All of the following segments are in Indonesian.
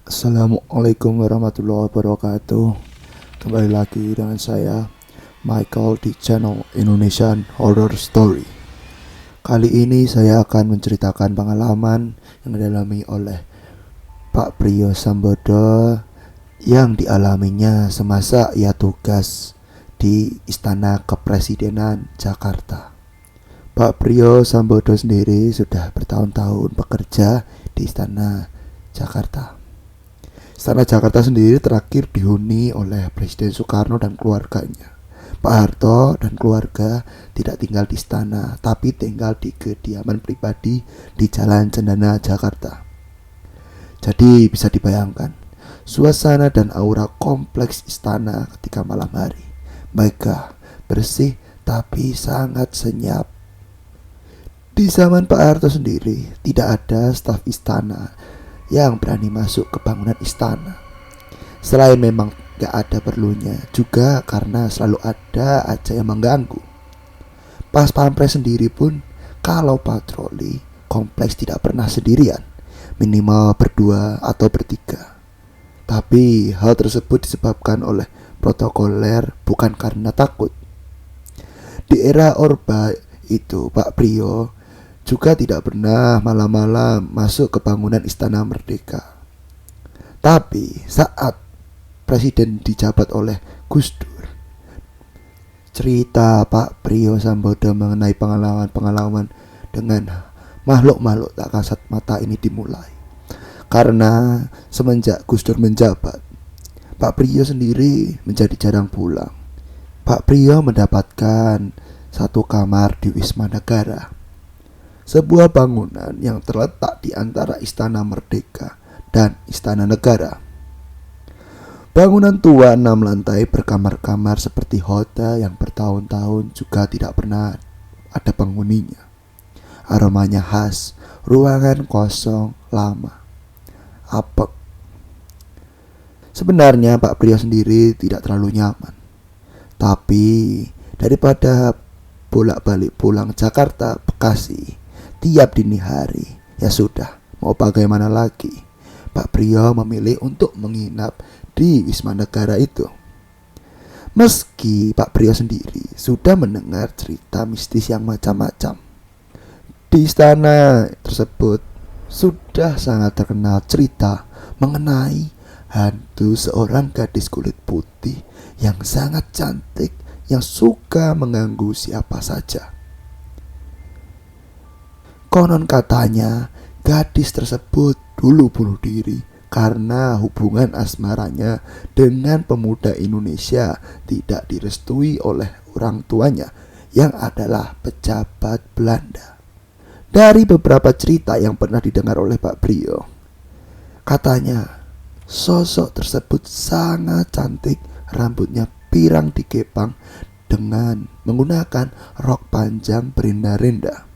Assalamualaikum warahmatullahi wabarakatuh. Kembali lagi dengan saya Michael di channel Indonesian Horror Story. Kali ini saya akan menceritakan pengalaman yang dialami oleh Pak Priyo Sambodo yang dialaminya semasa ia tugas di Istana Kepresidenan Jakarta. Pak Priyo Sambodo sendiri sudah bertahun-tahun bekerja di Istana Jakarta. Istana Jakarta sendiri terakhir dihuni oleh Presiden Soekarno dan keluarganya. Pak Harto dan keluarga tidak tinggal di istana, tapi tinggal di kediaman pribadi di Jalan Cendana, Jakarta. Jadi bisa dibayangkan suasana dan aura kompleks istana ketika malam hari. Megah, bersih, tapi sangat senyap. Di zaman Pak Harto sendiri tidak ada staf istana yang berani masuk ke bangunan istana. Selain memang gak ada perlunya, juga karena selalu ada aja yang mengganggu. Pas pampres sendiri pun, kalau patroli, kompleks tidak pernah sendirian, minimal berdua atau bertiga. Tapi hal tersebut disebabkan oleh protokoler, bukan karena takut. Di era Orba itu, Pak Priyo juga tidak pernah malam-malam masuk ke bangunan Istana Merdeka. Tapi saat Presiden dijabat oleh Gus Dur, cerita Pak Priyo Sambodo mengenai pengalaman-pengalaman dengan makhluk-makhluk tak kasat mata ini dimulai. Karena semenjak Gus Dur menjabat, Pak Priyo sendiri menjadi jarang pulang. Pak Priyo mendapatkan satu kamar di Wisma Negara, sebuah bangunan yang terletak di antara Istana Merdeka dan Istana Negara. Bangunan tua 6 lantai berkamar-kamar seperti hotel yang bertahun-tahun juga tidak pernah ada penghuninya. Aromanya khas, ruangan kosong, lama, apek. Sebenarnya Pak Priyo sendiri tidak terlalu nyaman. Tapi daripada bolak-balik pulang Jakarta, Bekasi tiap dini hari, ya sudah, mau bagaimana lagi, Pak Priyo memilih untuk menginap di Wisma Negara itu. Meski Pak Priyo sendiri sudah mendengar cerita mistis yang macam-macam. Di istana tersebut sudah sangat terkenal cerita mengenai hantu seorang gadis kulit putih yang sangat cantik, yang suka mengganggu siapa saja. Konon katanya gadis tersebut dulu bunuh diri karena hubungan asmaranya dengan pemuda Indonesia tidak direstui oleh orang tuanya yang adalah pejabat Belanda. Dari beberapa cerita yang pernah didengar oleh Pak Priyo, katanya sosok tersebut sangat cantik, rambutnya pirang dikepang dengan menggunakan rok panjang berenda-renda.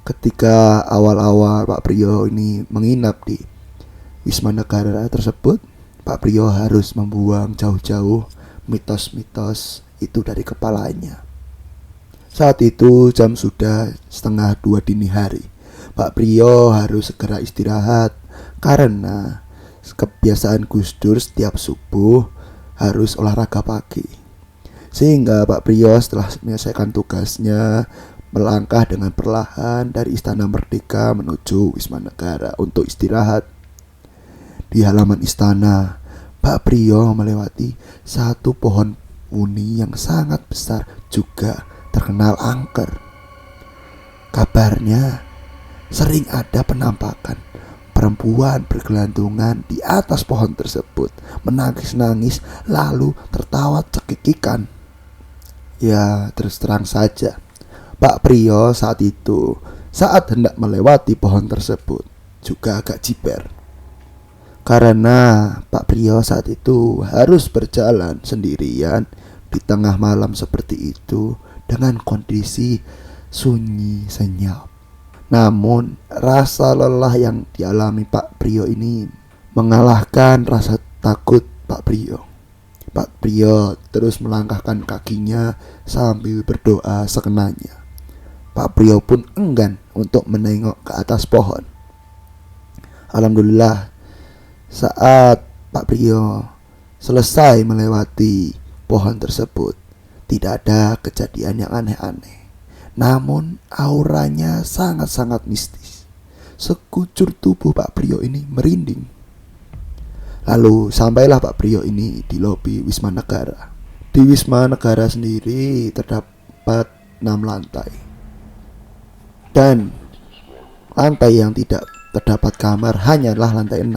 Ketika awal-awal Pak Priyo ini menginap di Wisma Negara tersebut, Pak Priyo harus membuang jauh-jauh mitos-mitos itu dari kepalanya. Saat itu jam sudah 1:30 dini hari. Pak Priyo harus segera istirahat karena kebiasaan Gus Dur setiap subuh harus olahraga pagi. Sehingga Pak Priyo setelah menyelesaikan tugasnya melangkah dengan perlahan dari Istana Merdeka menuju Wisma Negara untuk istirahat. Di halaman istana, Pak Priyo melewati satu pohon uni yang sangat besar, juga terkenal angker. Kabarnya sering ada penampakan perempuan bergelantungan di atas pohon tersebut, menangis-nangis lalu tertawa cekikikan. Ya, terus terang saja, Pak Priyo saat hendak melewati pohon tersebut juga agak jiper. Karena Pak Priyo saat itu harus berjalan sendirian di tengah malam seperti itu dengan kondisi sunyi senyap. Namun rasa lelah yang dialami Pak Priyo ini mengalahkan rasa takut Pak Priyo. Pak Priyo terus melangkahkan kakinya sambil berdoa sekenanya. Pak Priyo pun enggan untuk menengok ke atas pohon. Alhamdulillah, Saat Pak Priyo selesai melewati pohon tersebut, tidak ada kejadian yang aneh-aneh. Namun auranya sangat-sangat mistis. Sekujur tubuh Pak Priyo ini merinding. Lalu sampailah Pak Priyo ini di lobi Wisma Negara. Di Wisma Negara sendiri terdapat 6 lantai. Dan lantai yang tidak terdapat kamar hanyalah lantai 6.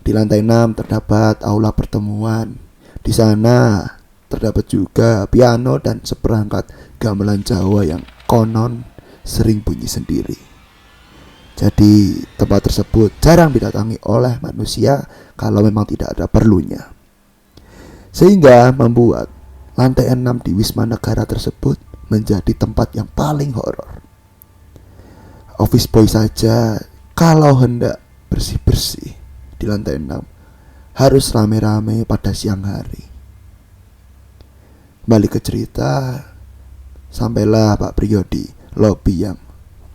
Di lantai 6 terdapat aula pertemuan. Di sana terdapat juga piano dan seperangkat gamelan Jawa yang konon sering bunyi sendiri. Jadi tempat tersebut jarang didatangi oleh manusia kalau memang tidak ada perlunya. Sehingga membuat lantai 6 di Wisma Negara tersebut menjadi tempat yang paling horor. Office boy saja kalau hendak bersih-bersih di lantai 6 harus rame-rame pada siang hari. Balik ke cerita, sampailah Pak Priyo di lobi yang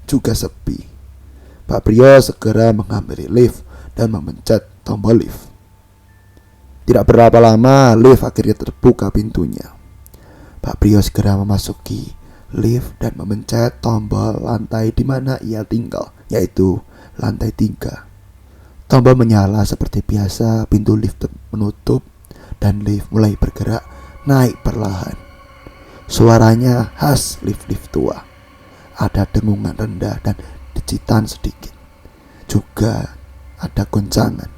juga sepi. Pak Priyo segera menghampiri lift dan memencet tombol lift. Tidak berapa lama lift akhirnya terbuka pintunya. Pak Priyo segera memasuki lift dan memencet tombol lantai di mana ia tinggal, yaitu lantai 3. Tombol menyala seperti biasa, pintu lift menutup dan lift mulai bergerak naik perlahan. Suaranya khas lift-lift tua. Ada dengungan rendah dan decitan sedikit. Juga ada goncangan.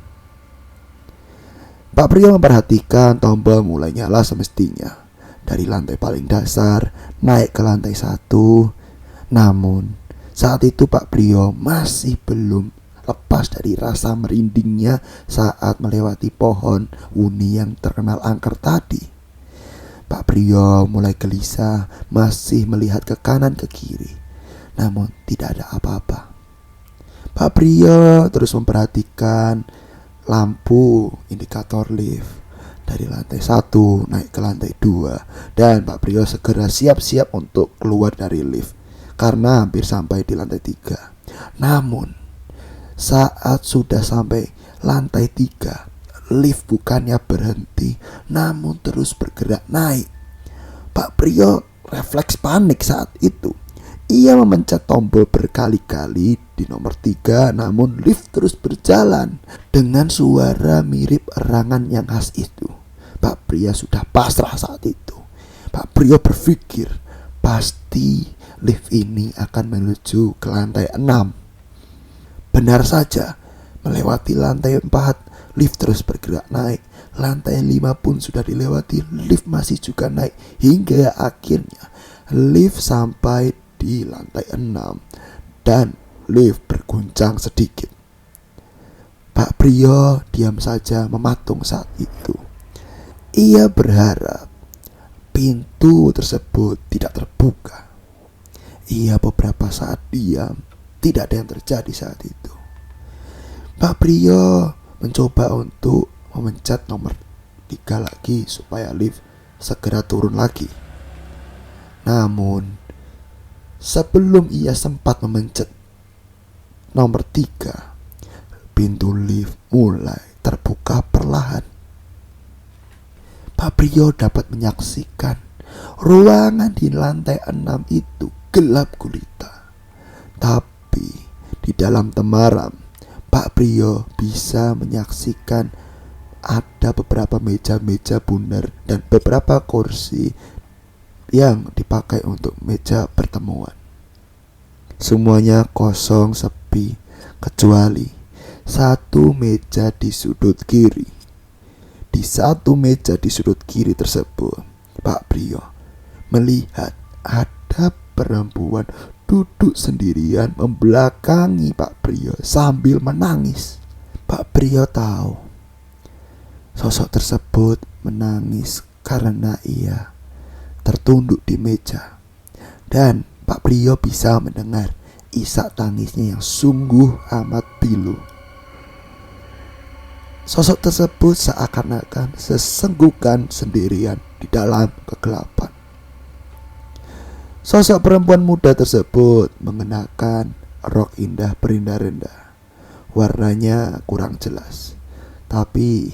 Pak Priyo memperhatikan tombol mulai nyala semestinya. Dari lantai paling dasar naik ke lantai 1. Namun saat itu Pak Priyo masih belum lepas dari rasa merindingnya saat melewati pohon wuni yang terkenal angker tadi. Pak Priyo mulai gelisah, masih melihat ke kanan ke kiri. Namun tidak ada apa-apa. Pak Priyo terus memperhatikan lampu indikator lift. Dari lantai 1 naik ke lantai 2. Dan Pak Priyo segera siap-siap untuk keluar dari lift karena hampir sampai di lantai 3. Namun saat sudah sampai lantai 3, lift bukannya berhenti, namun terus bergerak naik. Pak Priyo refleks panik saat itu. Ia memencet tombol berkali-kali di nomor 3, namun lift terus berjalan dengan suara mirip erangan yang khas itu. Pak Priyo sudah pasrah saat itu. Pak Priyo berpikir, pasti lift ini akan menuju ke lantai 6. Benar saja, melewati lantai 4, lift terus bergerak naik. Lantai 5 pun sudah dilewati, lift masih juga naik. Hingga akhirnya lift sampai di lantai 6 dan lift berguncang sedikit. Pak Priyo diam saja mematung saat itu. Ia berharap pintu tersebut tidak terbuka. Ia beberapa saat diam. Tidak ada yang terjadi saat itu. Pak Priyo mencoba untuk memencet nomor 3 lagi supaya lift segera turun lagi. Namun sebelum ia sempat memencet nomor 3, pintu lift mulai terbuka perlahan. Pak Priyo dapat menyaksikan ruangan di lantai 6 itu gelap gulita. Tapi di dalam temaram, Pak Priyo bisa menyaksikan ada beberapa meja-meja bundar dan beberapa kursi yang dipakai untuk meja pertemuan. Semuanya kosong sepi kecuali satu meja di sudut kiri. Di satu meja di sudut kiri tersebut, Pak Priyo melihat ada perempuan duduk sendirian membelakangi Pak Priyo sambil menangis. Pak Priyo tahu sosok tersebut menangis karena ia tertunduk di meja. Dan Pak Priyo bisa mendengar isak tangisnya yang sungguh amat pilu. Sosok tersebut seakan-akan sesenggukan sendirian di dalam kegelapan. Sosok perempuan muda tersebut mengenakan rok indah berindah-indah. Warnanya kurang jelas, Tapi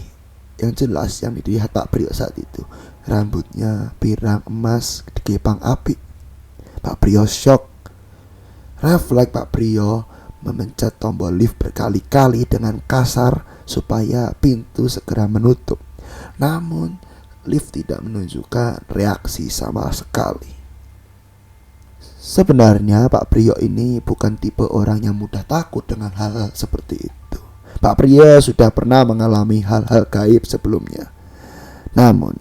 yang jelas yang dilihat Pak Priyo saat itu, rambutnya pirang emas digepang api. Pak Priyo shock. Refleks Pak Priyo memencet tombol lift berkali-kali dengan kasar supaya pintu segera menutup. Namun lift tidak menunjukkan reaksi sama sekali. Sebenarnya Pak Priyo ini bukan tipe orang yang mudah takut dengan hal-hal seperti itu. Pak Priyo sudah pernah mengalami hal-hal gaib sebelumnya. Namun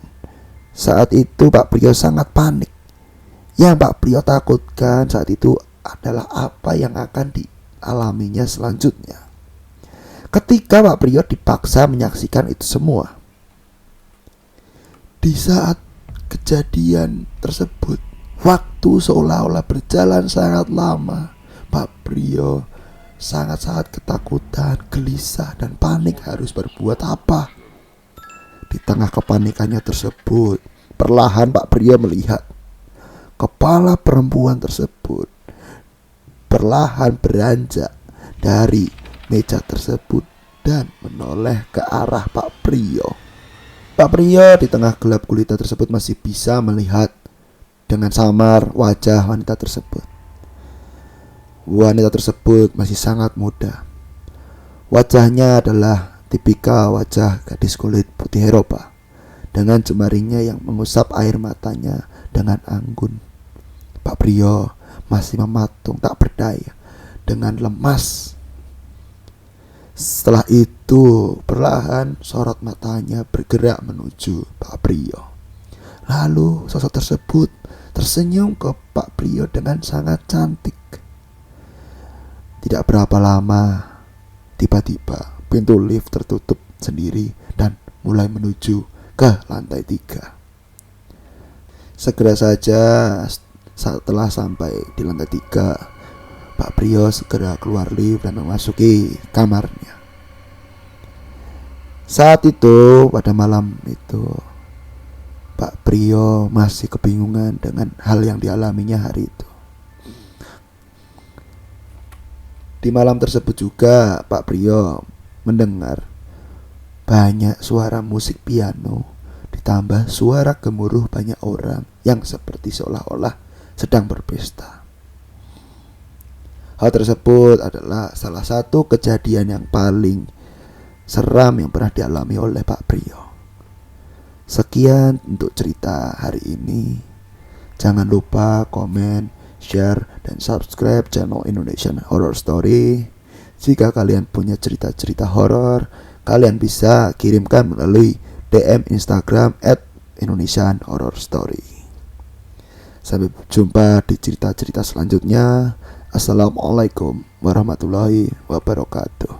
saat itu Pak Priyo sangat panik. Yang Pak Priyo takutkan saat itu adalah apa yang akan dialaminya selanjutnya ketika Pak Priyo dipaksa menyaksikan itu semua. Di saat kejadian tersebut, waktu seolah-olah berjalan sangat lama. Pak Priyo sangat-sangat ketakutan, gelisah, dan panik harus berbuat apa. Di tengah kepanikannya tersebut, perlahan Pak Priyo melihat kepala perempuan tersebut perlahan beranjak dari meja tersebut dan menoleh ke arah Pak Priyo. Pak Priyo di tengah gelap gulita tersebut masih bisa melihat dengan samar wajah wanita tersebut. Wanita tersebut masih sangat muda. Wajahnya adalah tipikal wajah gadis kulit putih Eropa, dengan jemarinya yang mengusap air matanya dengan anggun. Pak Priyo masih mematung tak berdaya dengan lemas. Setelah itu perlahan sorot matanya bergerak menuju Pak Priyo. Lalu sosok tersebut tersenyum ke Pak Priyo dengan sangat cantik. Tidak berapa lama, tiba-tiba pintu lift tertutup sendiri dan mulai menuju ke lantai 3. Segera saja setelah sampai di lantai 3, Pak Priyo segera keluar lift dan memasuki kamarnya. Saat itu, pada malam itu, Pak Priyo masih kebingungan dengan hal yang dialaminya hari itu. Di malam tersebut juga Pak Priyo mendengar banyak suara musik piano ditambah suara gemuruh banyak orang yang seperti seolah-olah sedang berpesta. Hal tersebut adalah salah satu kejadian yang paling seram yang pernah dialami oleh Pak Priyo. Sekian untuk cerita hari ini. Jangan lupa komen, share, dan subscribe channel Indonesian Horror Story. Jika kalian punya cerita-cerita horor, kalian bisa kirimkan melalui DM Instagram @Indonesian Horror Story. Sampai jumpa di cerita-cerita selanjutnya. Assalamualaikum warahmatullahi wabarakatuh.